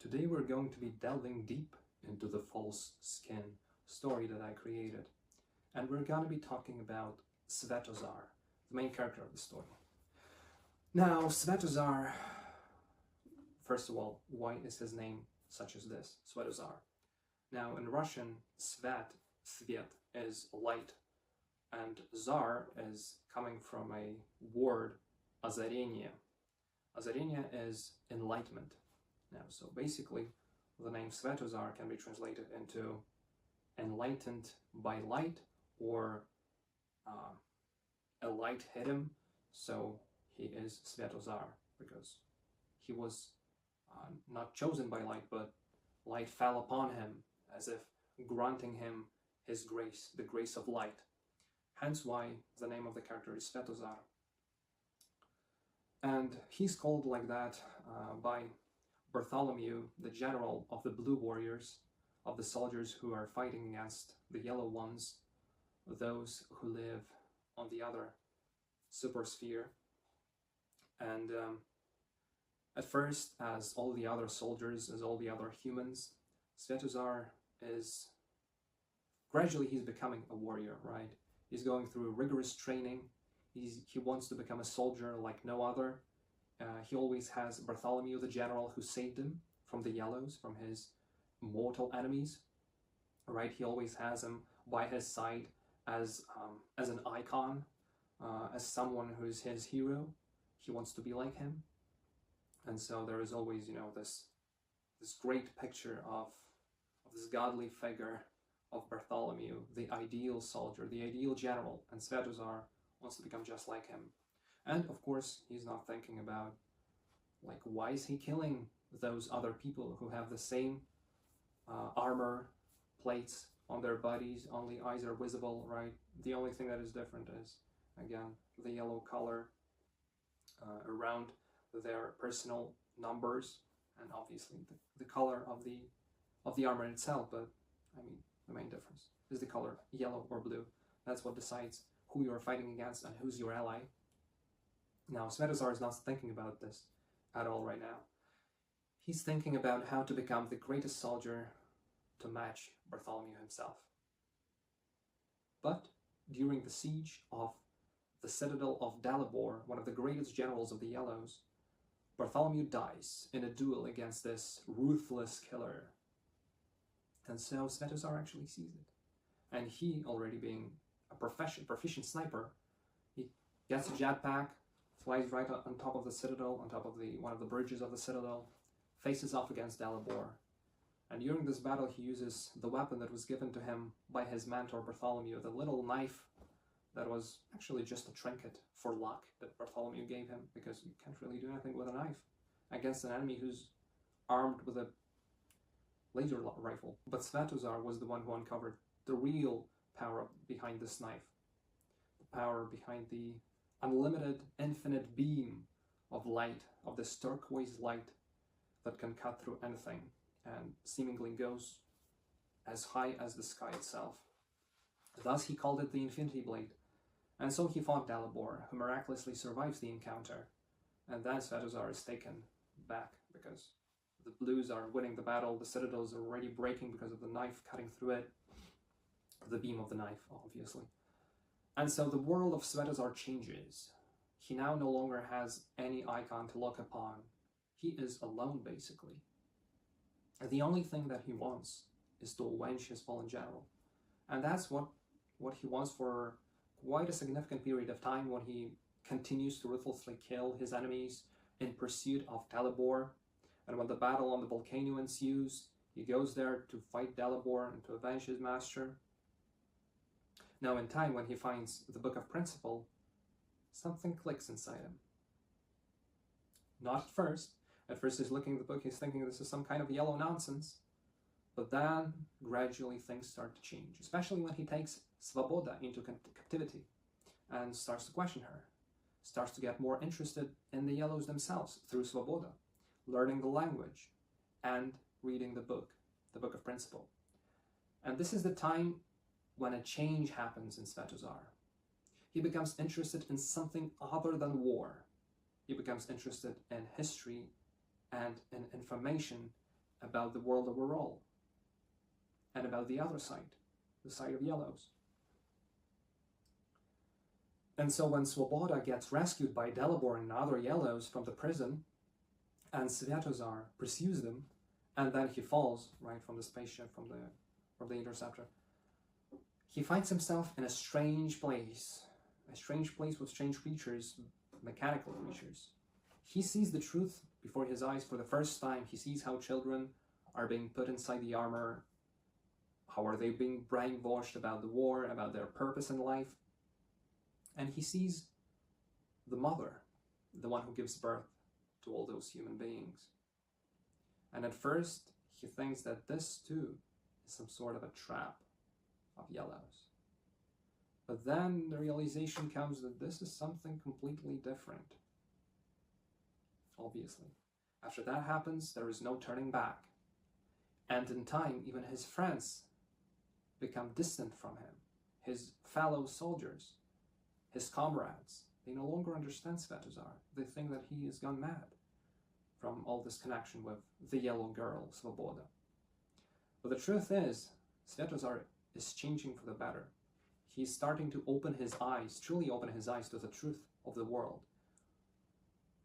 Today we're going to be delving deep into the false skin story that I created. And we're going to be talking about Svetozar, the main character of the story. Now, Svetozar, first of all, why is his name such as this, Svetozar? Now, in Russian, Svet is light, and Zar is coming from a word, озарение. Озарение is enlightenment. Now, so basically, the name Svetozar can be translated into enlightened by light, or a light hit him, so he is Svetozar, because he was not chosen by light, but light fell upon him, as if granting him his grace, the grace of light. Hence why the name of the character is Svetozar. And he's called like that by Bartholomew, the general of the Blue Warriors, of the soldiers who are fighting against the Yellow Ones, those who live on the other supersphere. And at first, as all the other soldiers, as all the other humans, Svetozar is gradually he's becoming a warrior, right? He's going through rigorous training. He wants to become a soldier like no other. He always has Bartholomew, the general, who saved him from the Yellows, from his mortal enemies, right? He always has him by his side as an icon, as someone who's his hero. He wants to be like him. And so there is always, this great picture of this godly figure of Bartholomew, the ideal soldier, the ideal general, and Svetozar wants to become just like him. And of course, he's not thinking about, like, why is he killing those other people who have the same armor plates on their bodies, only eyes are visible, right? The only thing that is different is, again, the yellow color around their personal numbers, and obviously the color of the armor itself. But I mean, the main difference is the color, yellow or blue. That's what decides who you are fighting against and who's your ally. Now, Svetozar is not thinking about this at all right now. He's thinking about how to become the greatest soldier to match Bartholomew himself. But during the siege of the citadel of Dalibor, one of the greatest generals of the Yellows, Bartholomew dies in a duel against this ruthless killer. And so Svetozar actually sees it. And he, already being a proficient sniper, he gets a jetpack, flies right on top of the citadel, on top of one of the bridges of the citadel, faces off against Dalibor. And during this battle, he uses the weapon that was given to him by his mentor Bartholomew, the little knife that was actually just a trinket for luck that Bartholomew gave him, because you can't really do anything with a knife against an enemy who's armed with a laser rifle. But Svetozar was the one who uncovered the real power behind this knife, the power behind the unlimited, infinite beam of light, of this turquoise light that can cut through anything and seemingly goes as high as the sky itself. Thus he called it the Infinity Blade. And so he fought Dalibor, who miraculously survives the encounter. And then Svetozar is taken back because the Blues are winning the battle, the citadels are already breaking because of the knife cutting through it, the beam of the knife, obviously. And so the world of Svetozar changes. He now no longer has any icon to look upon. He is alone, basically. And the only thing that he wants is to avenge his fallen general. And that's what he wants for quite a significant period of time, when he continues to ruthlessly kill his enemies in pursuit of Dalibor. And when the battle on the volcano ensues, he goes there to fight Dalibor and to avenge his master. Now, in time, when he finds the Book of Principle, something clicks inside him. Not at first. At first he's looking at the book, he's thinking this is some kind of yellow nonsense. But then, gradually, things start to change, especially when he takes Svoboda into captivity and starts to question her, starts to get more interested in the Yellows themselves through Svoboda, learning the language and reading the Book of Principle. And this is the time when a change happens in Svetozar. He becomes interested in something other than war. He becomes interested in history and in information about the world overall, and about the other side, the side of yellows. And so when Swoboda gets rescued by Dalibor and other yellows from the prison, and Svetozar pursues them, and then he falls right from the spaceship, from the interceptor, he finds himself in a strange place with strange creatures, mechanical creatures. He sees the truth before his eyes for the first time. He sees how children are being put inside the armor, how are they being brainwashed about the war, about their purpose in life. And he sees the mother, the one who gives birth to all those human beings. And at first, he thinks that this too is some sort of a trap of yellows. But then the realization comes that this is something completely different. Obviously. After that happens, there is no turning back. And in time, even his friends become distant from him. His fellow soldiers, his comrades, they no longer understand Svetozar. They think that he has gone mad from all this connection with the yellow girl, Svoboda. But the truth is, Svetozar is changing for the better. He's starting to open his eyes, truly open his eyes to the truth of the world.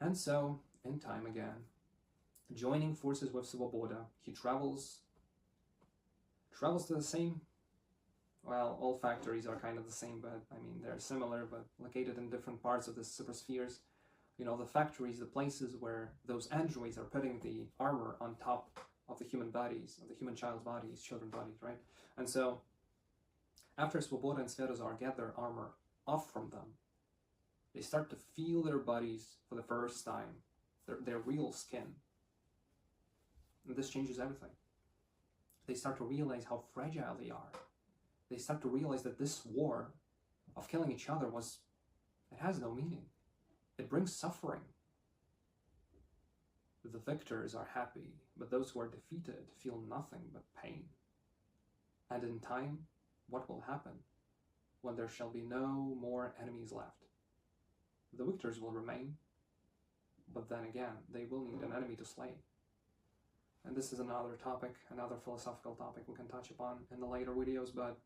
And so, in time again, joining forces with Svoboda, he travels to the same, well, all factories are kind of the same, but I mean, they're similar, but located in different parts of the superspheres. You know, the factories, the places where those androids are putting the armor on top of the human bodies, of the human child's bodies, children's bodies, right? And so, after Svoboda and Svetozar get their armor off from them, they start to feel their bodies for the first time, their real skin. And this changes everything. They start to realize how fragile they are. They start to realize that this war of killing each other it has no meaning. It brings suffering. The victors are happy, but those who are defeated feel nothing but pain. And in time, what will happen when there shall be no more enemies left? The victors will remain, but then again, they will need an enemy to slay. And this is another topic, another philosophical topic we can touch upon in the later videos, but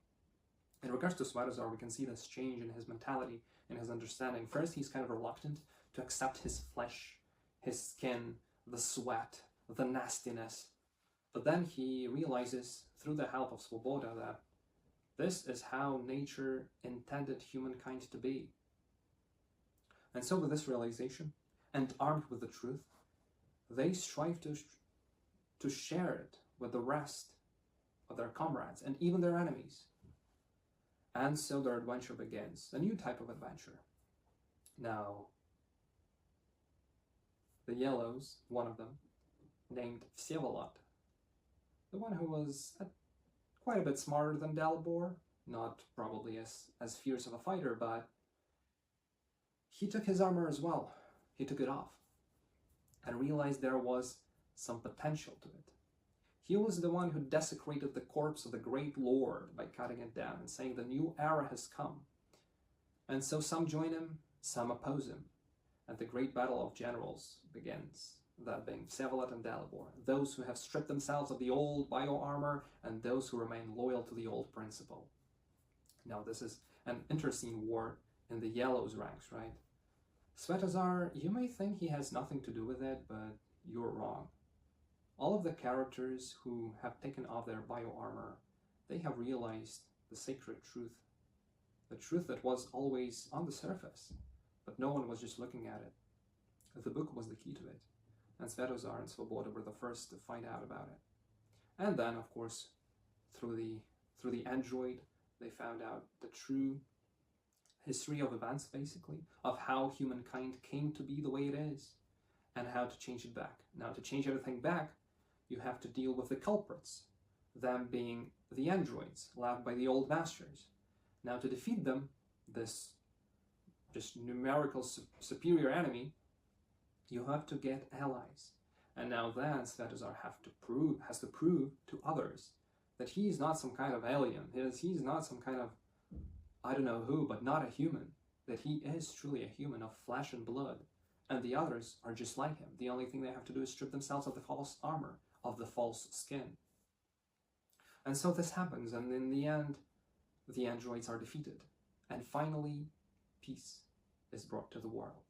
in regards to Svetozar, we can see this change in his mentality, in his understanding. First, he's kind of reluctant to accept his flesh, his skin, the sweat, the nastiness. But then he realizes, through the help of Svoboda, that this is how nature intended humankind to be. And so with this realization, and armed with the truth, they strive to share it with the rest of their comrades and even their enemies. And so their adventure begins, a new type of adventure. Now, the yellows, one of them, named Vsevolod, the one who was quite a bit smarter than Dalibor, not probably as fierce of a fighter, but he took his armor as well. He took it off and realized there was some potential to it. He was the one who desecrated the corpse of the great lord by cutting it down and saying the new era has come. And so some join him, some oppose him, and the great battle of generals begins, that being Vsevolod and Dalibor, those who have stripped themselves of the old bio-armor and those who remain loyal to the old principle. Now this is an internecine war in the yellows ranks, right? Svetozar, you may think he has nothing to do with it, but you're wrong. All of the characters who have taken off their bio-armor, they have realized the sacred truth. The truth that was always on the surface, but no one was just looking at it. The book was the key to it, and Svetozar and Svoboda were the first to find out about it. And then, of course, through the android, they found out the true history of events, basically, of how humankind came to be the way it is, and how to change it back. Now, to change everything back, you have to deal with the culprits, them being the androids left by the old masters. Now, to defeat them, this just numerical superior enemy, you have to get allies. And now then, Svetozar has to prove to others that he is not some kind of alien. He's not some kind of, I don't know who, but not a human. That he is truly a human of flesh and blood. And the others are just like him. The only thing they have to do is strip themselves of the false armor, of the false skin. And so this happens, and in the end, the androids are defeated. And finally, peace is brought to the world.